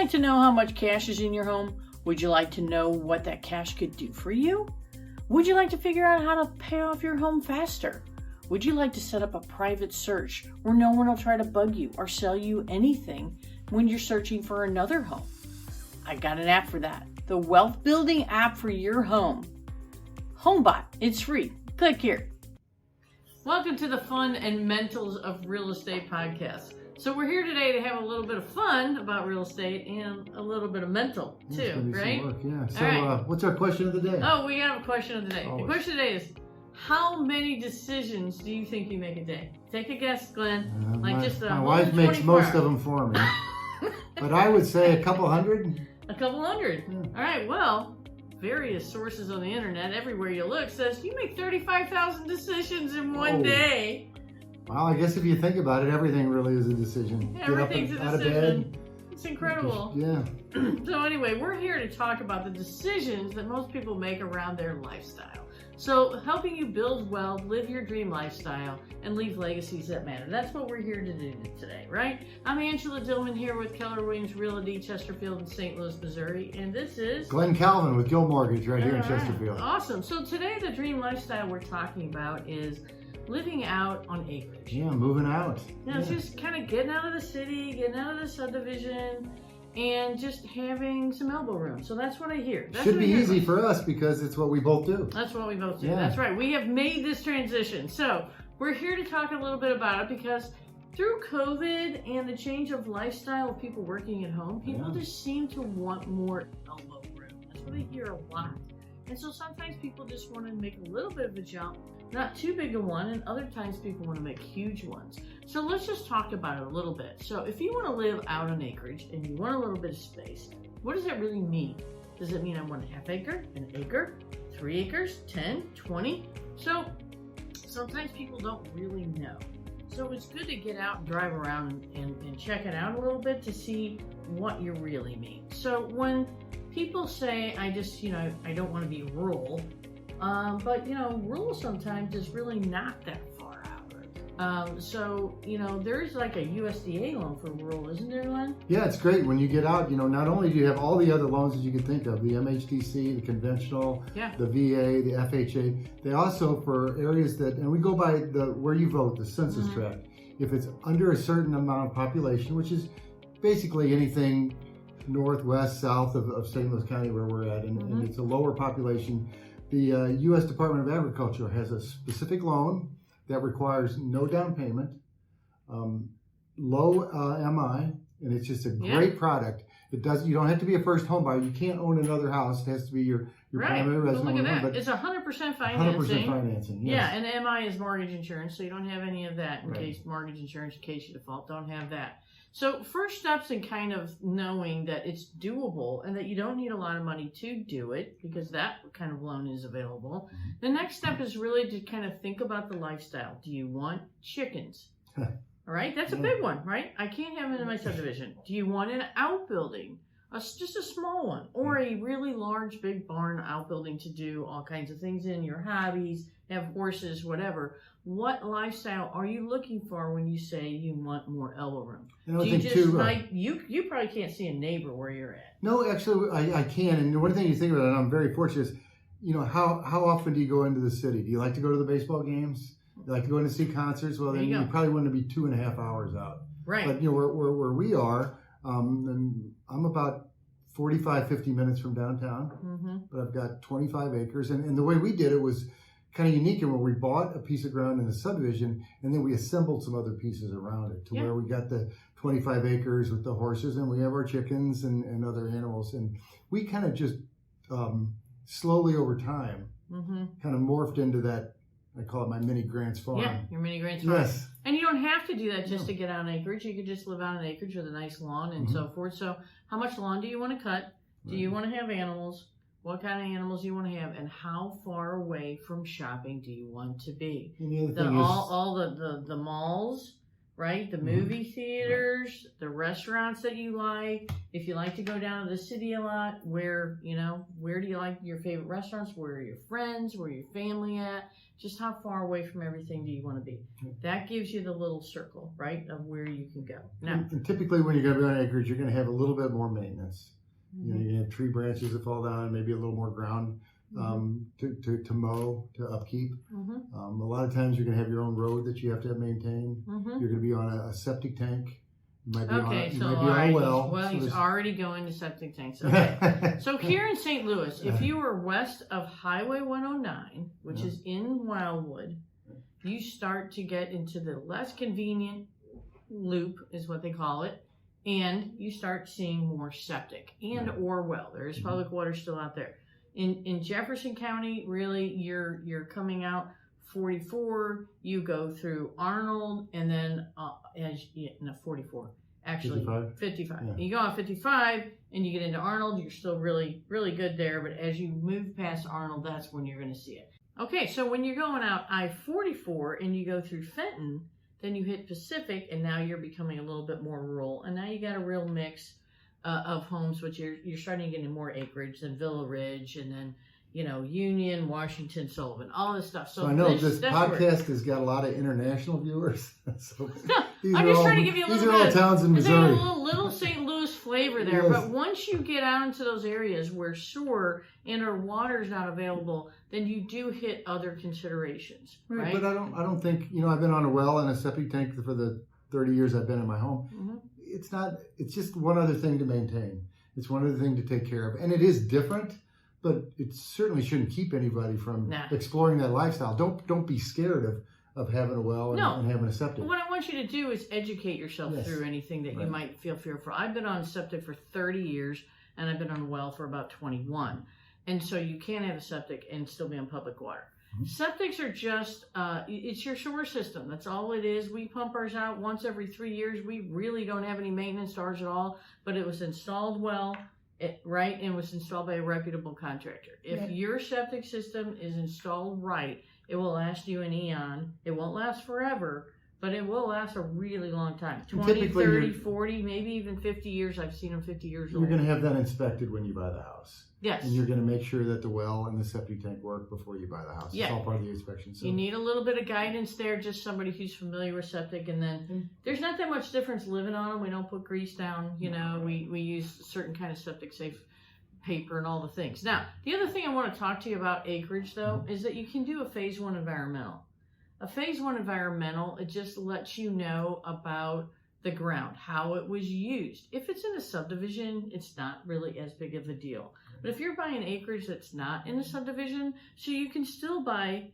like to know how much cash is in your home? Would you like to know what that cash could do for you? Would you like to figure out how to pay off your home faster? Would you like to set up a private search where no one will try to bug you or sell you anything when you're searching for another home? I got an app for that. The wealth building app for your home. HomeBot. It's free. Click here. Welcome to the Fun and Mentals of Real Estate podcast. So we're here today to have a little bit of fun about real estate and a little bit of mental too, right? Yeah. So right. What's our question of the day? Oh, we have a question of the day. Always. The question of the day is, how many decisions do you think you make a day? Take a guess, Glenn. My wife makes most of them for me. But I would say a couple hundred. A couple hundred. Yeah. All right, well, various sources on the internet, everywhere you look, says you make 35,000 decisions in one day. Well, I guess if you think about it, everything really is a decision. Everything's a Get up out decision. of bed. It's incredible. Yeah. So anyway, we're here to talk about the decisions that most people make around their lifestyle. So helping you build wealth, live your dream lifestyle, and leave legacies that matter. That's what we're here to do today, right? I'm Angela Dillmon here with Keller Realty, Chesterfield in St. Louis, Missouri. And this is Glen Calvin with Gill Mortgage right here in Chesterfield. Awesome. So today the dream lifestyle we're talking about is living out on acreage. Yeah, moving out. It's just kind of getting out of the city, getting out of the subdivision, and just having some elbow room. So that's what I hear. Should be easy for us because it's what we both do. That's what we both do. Yeah. That's right. We have made this transition. So we're here to talk a little bit about it because through COVID and the change of lifestyle of people working at home, people just seem to want more elbow room. That's what I hear a lot. And so sometimes people just want to make a little bit of a jump, not too big a one, and other times people want to make huge ones. So let's just talk about it a little bit. So if you want to live out on acreage and you want a little bit of space, what does that really mean? Does it mean I want a half acre, an acre, 3 acres, 10, 20? So sometimes people don't really know. So it's good to get out and drive around and check it out a little bit to see what you really mean. So when people say, I don't want to be rural, but rural sometimes is really not that far out. So there's like a USDA loan for rural, isn't there, Glenn? Yeah, it's great when you get out. Not only do you have all the other loans that you could think of, the MHTC, the conventional, the VA, the FHA. They also, for areas that, and we go by where you vote, the census tract. If it's under a certain amount of population, which is basically anything northwest, south of St. Louis County where we're at, and it's a lower population, the U.S. Department of Agriculture has a specific loan that requires no down payment, low MI, and it's just a great product. You don't have to be a first home buyer. You can't own another house. It has to be your primary residence. Look at that. It's 100% financing. 100% financing, yes. Yeah, and MI is mortgage insurance, so you don't have any of that in case mortgage insurance, in case you default, don't have that. So first steps in kind of knowing that it's doable and that you don't need a lot of money to do it because that kind of loan is available. The next step is really to kind of think about the lifestyle. Do you want chickens? All right, that's a big one, right? I can't have it in my subdivision. Do you want an outbuilding? Just a small one, or a really large, big barn outbuilding to do all kinds of things in, your hobbies, have horses, whatever. What lifestyle are you looking for when you say you want more elbow room? You probably can't see a neighbor where you're at. No, actually, I can. And one thing you think about, and I'm very fortunate, is, how often do you go into the city? Do you like to go to the baseball games? Do you like to go in to see concerts? Well, then you probably want to be 2.5 hours out. Right. But where we are, and I'm about 45, 50 minutes from downtown, but I've got 25 acres. And the way we did it was kind of unique in where we bought a piece of ground in the subdivision and then we assembled some other pieces around it to where we got the 25 acres with the horses and we have our chickens and other animals. And we kind of just slowly over time kind of morphed into that. I call it my mini Grants Farm. Yeah, your mini Grants Farm. Yes. And you don't have to do that just to get on acreage. You could just live on an acreage with a nice lawn and so forth. So how much lawn do you want to cut? Do you want to have animals? What kind of animals do you want to have? And how far away from shopping do you want to be? And the other thing is, all the malls, right? The movie theaters, the restaurants that you like. If you like to go down to the city a lot, where do you like your favorite restaurants? Where are your friends? Where your family at? Just how far away from everything do you want to be? That gives you the little circle, right, of where you can go. Now, and typically when you're going to be on acreage, you're going to have a little bit more maintenance. You're going to have tree branches that fall down, maybe a little more ground to mow, to upkeep. A lot of times you're going to have your own road that you have to maintain. You're going to be on a septic tank. You might be on a well. Well, he's already going to septic tanks. Okay. So here in St. Louis, if you are west of Highway 109, which is in Wildwood, you start to get into the less convenient loop, is what they call it, and you start seeing more septic and or well. There is public water still out there. In Jefferson County, really, you're coming out 44. You go through Arnold, and then 44. Actually, 55. Yeah. You go on 55, and you get into Arnold. You're still really, really good there. But as you move past Arnold, that's when you're going to see it. Okay, so when you're going out I-44 and you go through Fenton, then you hit Pacific, and now you're becoming a little bit more rural, and now you got a real mix of homes, which you're starting to get into more acreage than Villa Ridge, and then Union, Washington, Sullivan, all this stuff. So I know this podcast has got a lot of international viewers. So I'm just trying to give you a little bit. These are all towns in Missouri. A little St. Louis flavor there. Yes. But once you get out into those areas where sewer and or water is not available, then you do hit other considerations. Right? But I don't think I've been on a well and a septic tank for the 30 years I've been in my home. It's just one other thing to maintain. It's one other thing to take care of, and it is different. But it certainly shouldn't keep anybody from exploring that lifestyle. Don't be scared of having a well and having a septic. What I want you to do is educate yourself through anything that you might feel fearful. I've been on septic for 30 years, and I've been on a well for about 21. And so you can't have a septic and still be on public water. Septics are just, it's your sewer system. That's all it is. We pump ours out once every 3 years. We really don't have any maintenance to ours at all, but it was installed well. And was installed by a reputable contractor. If your septic system is installed right, it will last you an eon. It won't last forever, but it will last a really long time. 20, 30, 40, maybe even 50 years. I've seen them 50 years old. You're going to have that inspected when you buy the house. Yes. And you're going to make sure that the well and the septic tank work before you buy the house. It's all part of the inspection. So. You need a little bit of guidance there, just somebody who's familiar with septic. And then there's not that much difference living on them. We don't put grease down. We use certain kind of septic safe paper and all the things. Now, the other thing I want to talk to you about acreage, though, is that you can do a phase 1 environmental. A phase 1 environmental, it just lets you know about the ground, how it was used. If it's in a subdivision, it's not really as big of a deal. But if you're buying acreage that's not in a subdivision, so you can still buy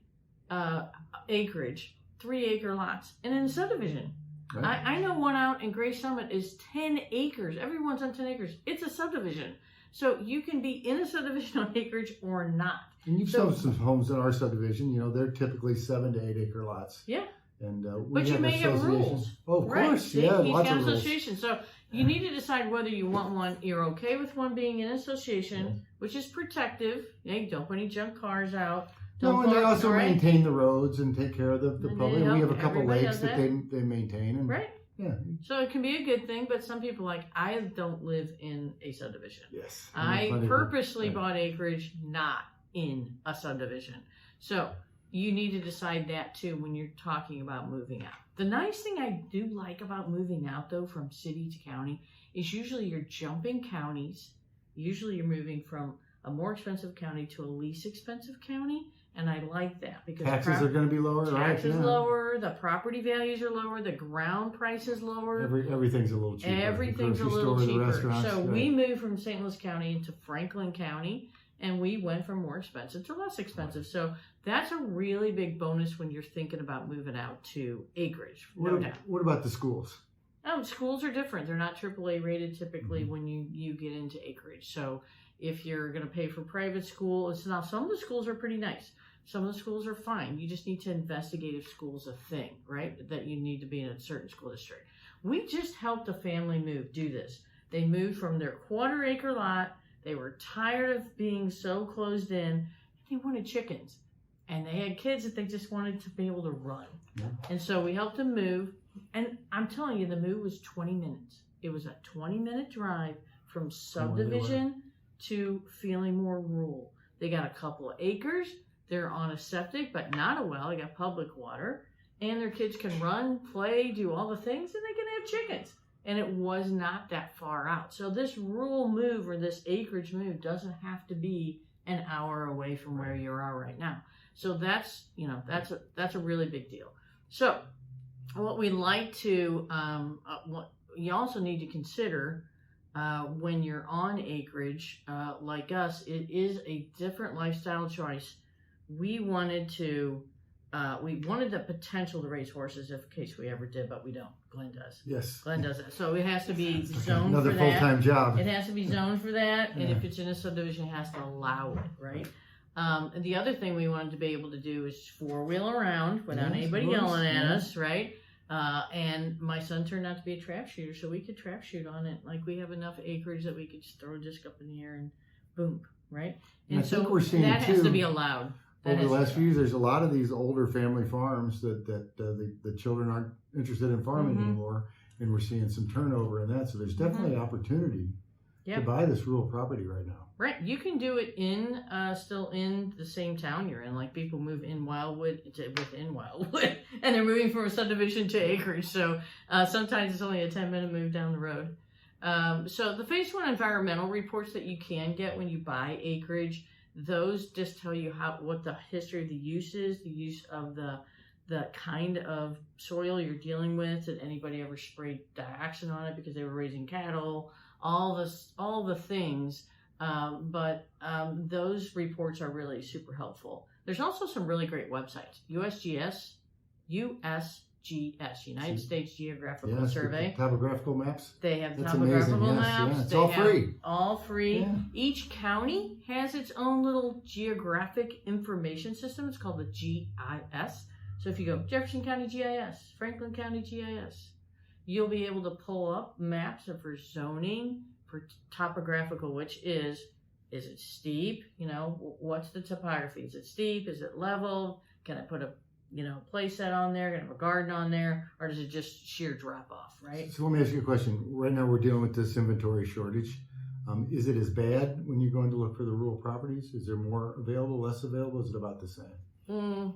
acreage, 3-acre lots, and in a subdivision. Right. I know one out in Gray Summit is 10 acres. Everyone's on 10 acres. It's a subdivision. So you can be in a subdivision on acreage or not. And you've sold some homes in our subdivision. They're typically 7 to 8 acre lots. Yeah. And but you may have rules. Oh, of course. Yeah, lots of rules. So you need to decide whether you want one. You're okay with one being in association, which is protective. You don't put any junk cars out. No, and they also maintain the roads and take care of the public. We have a couple lakes that they maintain. And, yeah. So it can be a good thing, but some people I don't live in a subdivision. Yes. I purposely bought acreage not in a subdivision. So you need to decide that too when you're talking about moving out. The nice thing I do like about moving out, though, from city to county is usually you're jumping counties. Usually you're moving from a more expensive county to a least expensive county. And I like that because taxes are going to be lower, right? Taxes lower, the property values are lower, the ground price is lower. Everything's a little cheaper. Everything's a little cheaper. So we moved from St. Louis County into Franklin County, and we went from more expensive to less expensive. So that's a really big bonus when you're thinking about moving out to acreage. No doubt. What about the schools? Oh, schools are different. They're not AAA rated typically when you get into acreage. So if you're going to pay for private school, some of the schools are pretty nice. Some of the schools are fine. You just need to investigate if school's a thing, right? That you need to be in a certain school district. We just helped a family do this. They moved from their 1/4-acre lot. They were tired of being so closed in. They wanted chickens. And they had kids that they just wanted to be able to run. Yeah. And so we helped them move. And I'm telling you, the move was 20 minutes. It was a 20-minute drive from subdivision to feeling more rural. They got a couple of acres. They're on a septic, but not a well. They got public water. And their kids can run, play, do all the things, and they can have chickens. And it was not that far out. So this rural move or this acreage move doesn't have to be an hour away from where you are right now. So that's a really big deal. So what we like to, what you also need to consider when you're on acreage, like us, it is a different lifestyle choice. We wanted the potential to raise horses in case we ever did, but we don't. Glen does. Yes. Glen does it. So it has to be zoned Another for that. full-time job. It has to be zoned for that, and if it's in a subdivision, it has to allow it, right? And the other thing we wanted to be able to do is four-wheel around without anybody yelling at us, right? And my son turned out to be a trap shooter, so we could trap shoot on it. Like, we have enough acreage that we could just throw a disc up in the air and boom, right? And I think we're seeing that too, has to be allowed. Over the last few years, there's a lot of these older family farms that the children aren't interested in farming anymore, and we're seeing some turnover in that. So there's definitely opportunity to buy this rural property right now. Right, you can do it still in the same town you're in. Like, people move in Wildwood to within Wildwood, and they're moving from a subdivision to acreage. So sometimes it's only a 10-minute move down the road. So the Phase 1 environmental reports that you can get when you buy acreage, those just tell you what the history of the use is, the use of the kind of soil you're dealing with. Did anybody ever sprayed dioxin on it because they were raising cattle? All the things. But those reports are really super helpful. There's also some really great websites. USGS, United States Geographical Survey. Topographical maps. They have That's topographical amazing. maps. It's all free. All free. Yeah. Each county has its own little geographic information system. It's called the GIS. So if you go Jefferson County GIS, Franklin County GIS, you'll be able to pull up maps for zoning, for topographical, which is it steep? What's the topography? Is it steep? Is it level? Can I put a play set on there? Can I have a garden on there? Or does it just sheer drop off, right? So let me ask you a question. Right now we're dealing with this inventory shortage. Is it as bad when you're going to look for the rural properties? Is there more available, less available? Is it about the same? The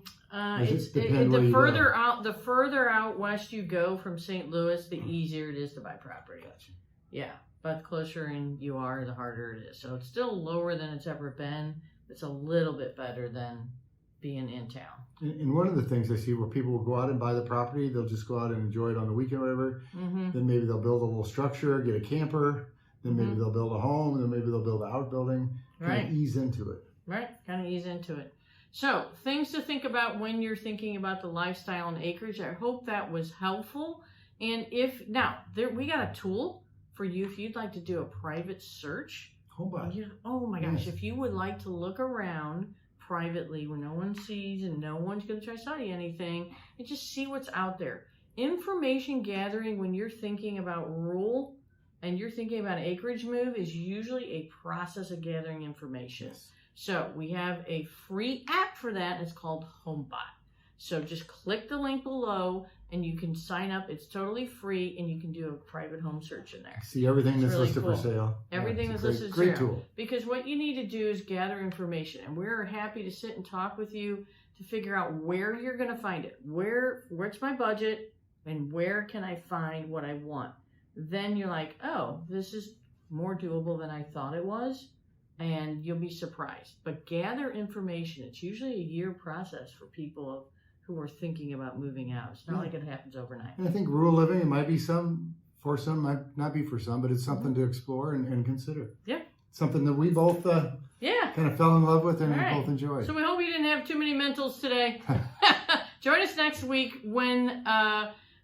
further out west you go from St. Louis, the easier it is to buy property. Gotcha. Yeah, but the closer in you are, the harder it is. So it's still lower than it's ever been. It's a little bit better than being in town. And one of the things I see where people will go out and buy the property, they'll just go out and enjoy it on the weekend or whatever. Then maybe they'll build a little structure, get a camper. Then maybe they'll build a home. And then maybe they'll build an outbuilding. Kind of ease into it. Right, kind of ease into it. So, things to think about when you're thinking about the lifestyle and acreage. I hope that was helpful. And we got a tool for you if you'd like to do a private search. Oh my gosh, if you would like to look around privately where no one sees and no one's going to try to sell you anything, and just see what's out there. Information gathering when you're thinking about rural and you're thinking about an acreage move is usually a process of gathering information. Yes. So we have a free app for that. It's called HomeBot. So just click the link below and you can sign up. It's totally free and you can do a private home search in there. See everything that's really listed for sale. Everything that's listed for sale. Great sale. tool. Because what you need to do is gather information, and we're happy to sit and talk with you to figure out where you're going to find it. Where's my budget, and where can I find what I want? Then you're like, oh, this is more doable than I thought it was. And you'll be surprised. But gather information. It's usually a year process for people who are thinking about moving out. It's not like it happens overnight. And I think rural living, it might be for some, might not be for some, but it's something to explore and consider. Yeah. Something that we both kind of fell in love with and we both enjoyed. So we hope you didn't have too many mentals today. Join us next week when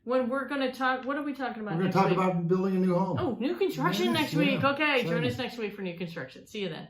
we're going to talk. What are we talking about? We're going to talk about building a new home. Oh, new construction next week. Okay, Exciting. join us next week for new construction. See you then.